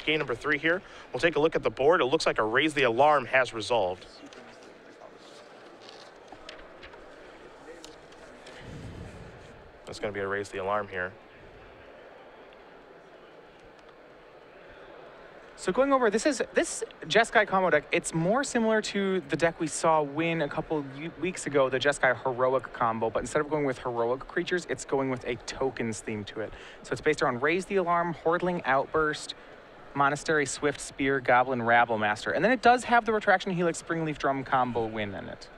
game number 3 here. We'll take a look at the board. It looks like a Raise the Alarm has resolved. That's going to be a Raise the Alarm here. So going over, this Jeskai combo deck, it's more similar to the deck we saw win a couple weeks ago, the Jeskai Heroic combo, but instead of going with heroic creatures, it's going with a tokens theme to it. So it's based around Raise the Alarm, Hordling Outburst, Monastery Swift Spear, Goblin Rabble Master. And then it does have the Retraction Helix Springleaf Drum combo win in it.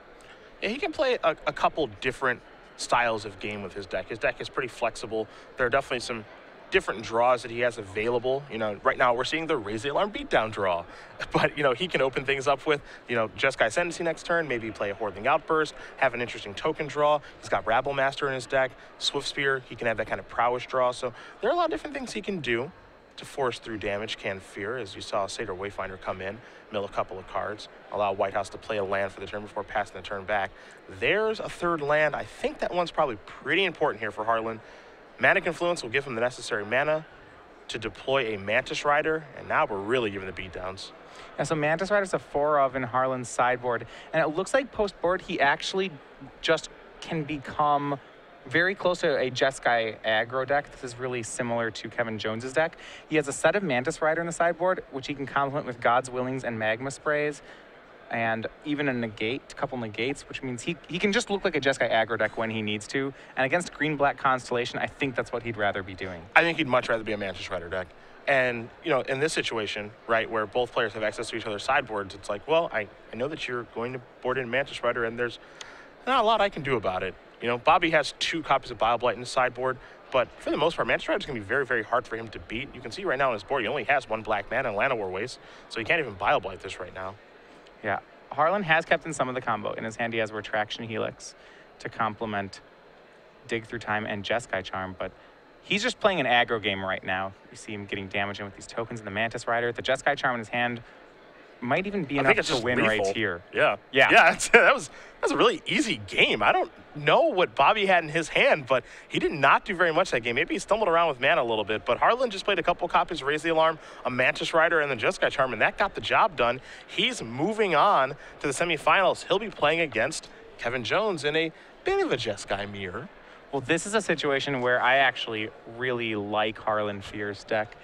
Yeah, he can play a couple different styles of game with his deck. His deck is pretty flexible. There are definitely some different draws that he has available. You know, right now we're seeing the Raise the Alarm beatdown draw, but you know, he can open things up with, you know, Jeskai Ascendancy next turn, maybe play a Hordling Outburst, have an interesting token draw. He's got Rabble Master in his deck, Swift Spear, he can have that kind of prowess draw. So there are a lot of different things he can do to force through damage. Can Fear, as you saw Satyr Wayfinder come in, mill a couple of cards, allow Whitehouse to play a land for the turn before passing the turn back. There's a third land. I think that one's probably pretty important here for Harlan. Mana Confluence will give him the necessary mana to deploy a Mantis Rider, and now we're really giving the beatdowns. Yeah, so Mantis Rider's a 4 of in Harlan's sideboard, and it looks like post-board he actually just can become very close to a Jeskai aggro deck. This is really similar to Kevin Jones's deck. He has a set of Mantis Rider in the sideboard, which he can complement with God's Willings and Magma Sprays, and even a couple negates, which means he can just look like a Jeskai aggro deck when he needs to. And against Green-Black Constellation, I think that's what he'd rather be doing. I think he'd much rather be a Mantis Rider deck. And, you know, in this situation, right, where both players have access to each other's sideboards, it's like, well, I know that you're going to board in Mantis Rider, and there's not a lot I can do about it. You know, Bobby has 2 copies of Bile Blight in his sideboard, but for the most part, Mantis Rider is going to be very, very hard for him to beat. You can see right now on his board, he only has 1 black mana and Llanowar Waste, so he can't even Bile Blight this right now. Yeah, Harlan has kept in some of the combo. In his hand, he has Retraction Helix to complement Dig Through Time and Jeskai Charm, but he's just playing an aggro game right now. You see him getting damage in with these tokens and the Mantis Rider. The Jeskai Charm in his hand might even be enough to win lethal. Right here. Yeah. Yeah. Yeah, that was a really easy game. I don't know what Bobby had in his hand, but he did not do very much that game. Maybe he stumbled around with mana a little bit, but Harlan just played a couple copies of Raise the Alarm, a Mantis Rider, and then Jeskai Charm, and that got the job done. He's moving on to the semifinals. He'll be playing against Kevin Jones in a bit of a Jeskai mirror. Well, this is a situation where I actually really like Harlan Fear's deck.